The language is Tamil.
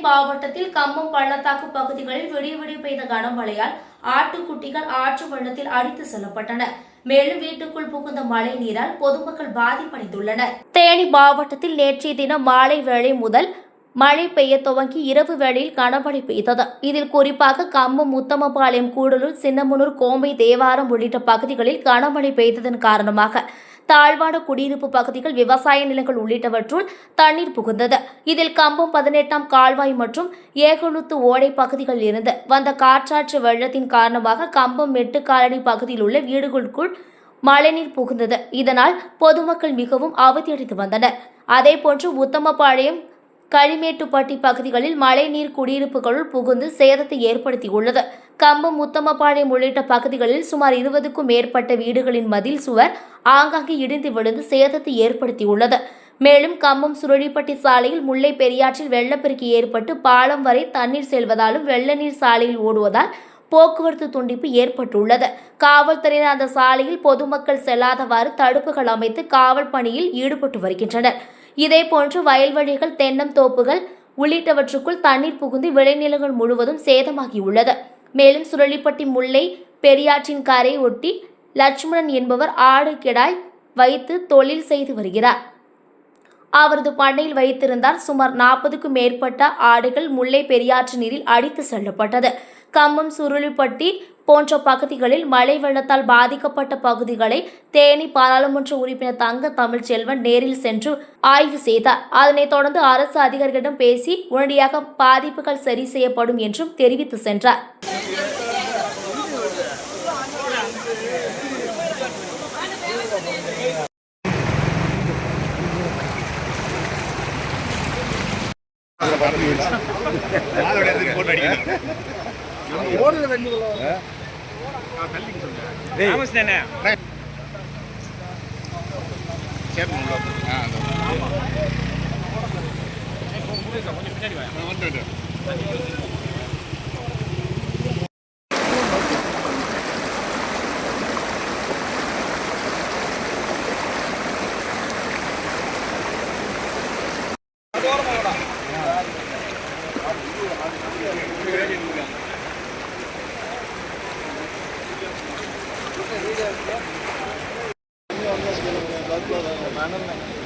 மாவட்டத்தில் கம்பம் பள்ளத்தாக்கு பகுதிகளில் விடிய பெய்த கனமழையால் ஆட்டுக்குட்டிகள் ஆற்று வெள்ளத்தில் அடித்து செல்லப்பட்டன. மேலும் வீட்டுக்குள் புகுந்த மழை நீரால் பொதுமக்கள் பாதிப்படைந்துள்ளனர். தேனி மாவட்டத்தில் நேற்றைய தினம் மாலை வேளை முதல் மழை பெய்ய துவங்கி இரவு வேளையில் கனமழை பெய்தது. இதில் குறிப்பாக கம்பம், உத்தமபாளையம், கூடலூர், சின்னமனூர், கோம்பை, தேவாரம் உள்ளிட்ட பகுதிகளில் கனமழை பெய்ததன் காரணமாக தாழ்வான குடியிருப்பு பகுதிகள், விவசாய நிலங்கள் உள்ளிட்டவற்றுள் தண்ணீர் புகுந்தது. இதில் கம்பம் 18ஆம் கால்வாய் மற்றும் ஏகலுத்து ஓடை பகுதிகளில் இருந்து வந்த காற்றாற்று வெள்ளத்தின் காரணமாக கம்பம் மெட்டுக்காலனி பகுதியில் உள்ள வீடுகளுக்குள் மழைநீர் புகுந்தது. இதனால் பொதுமக்கள் மிகவும் அவதியடைந்து வந்தனர். அதேபோன்று உத்தமபாளையம், களிமேட்டுப்பட்டி பகுதிகளில் மழைநீர் குடியிருப்புகளுள் புகுந்து சேதத்தை ஏற்படுத்தியுள்ளது. கம்பம், உத்தமபாளையம் உள்ளிட்ட பகுதிகளில் சுமார் 20க்கும் மேற்பட்ட வீடுகளின் மதில் சுவர் ஆங்காங்கே இடிந்து விழுந்து சேதத்தை ஏற்படுத்தியுள்ளது. மேலும் கம்பம் சுருளிப்பட்டி சாலையில் முல்லை பெரியாற்றில் வெள்ளப்பெருக்கு ஏற்பட்டு பாலம் வரை தண்ணீர் செல்வதாலும் வெள்ள நீர் சாலையில் ஓடுவதால் போக்குவரத்து துண்டிப்பு ஏற்பட்டுள்ளது. காவல்துறையினர் அந்த சாலையில் பொதுமக்கள் செல்லாதவாறு தடுப்புகள் அமைத்து காவல் பணியில் ஈடுபட்டு வருகின்றனர். இதேபோன்று வயல்வெளிகள், தென்னந்தோப்புகள் உள்ளிட்டவற்றுக்குள் தண்ணீர் புகுந்து விளைநிலங்கள் முழுவதும் சேதமாகியுள்ளது. மேலும் சுருளிப்பட்டி முல்லை பெரியாற்றின் கரை ஒட்டி லட்சுமணன் என்பவர் ஆடு, கிடாய் வைத்து தொழில் செய்து வருகிறார். அவரது பண்ணையில் வைத்திருந்தார். சுமார் 40க்கும் மேற்பட்ட ஆடுகள் முல்லை பெரியாற்று நீரில் அடித்து செல்லப்பட்டது. கம்பம், சுருளிப்பட்டி போன்ற பகுதிகளில் மழை வெள்ளத்தால் பாதிக்கப்பட்ட பகுதிகளை தேனி பாராளுமன்ற உறுப்பினர் தங்க தமிழ்ச்செல்வன் நேரில் சென்று ஆய்வு செய்தார். அதனைத் தொடர்ந்து அரசு அதிகாரிகளிடம் பேசி உடனடியாக பாதிப்புகள் சரி செய்யப்படும் என்றும் தெரிவித்து சென்றார். Video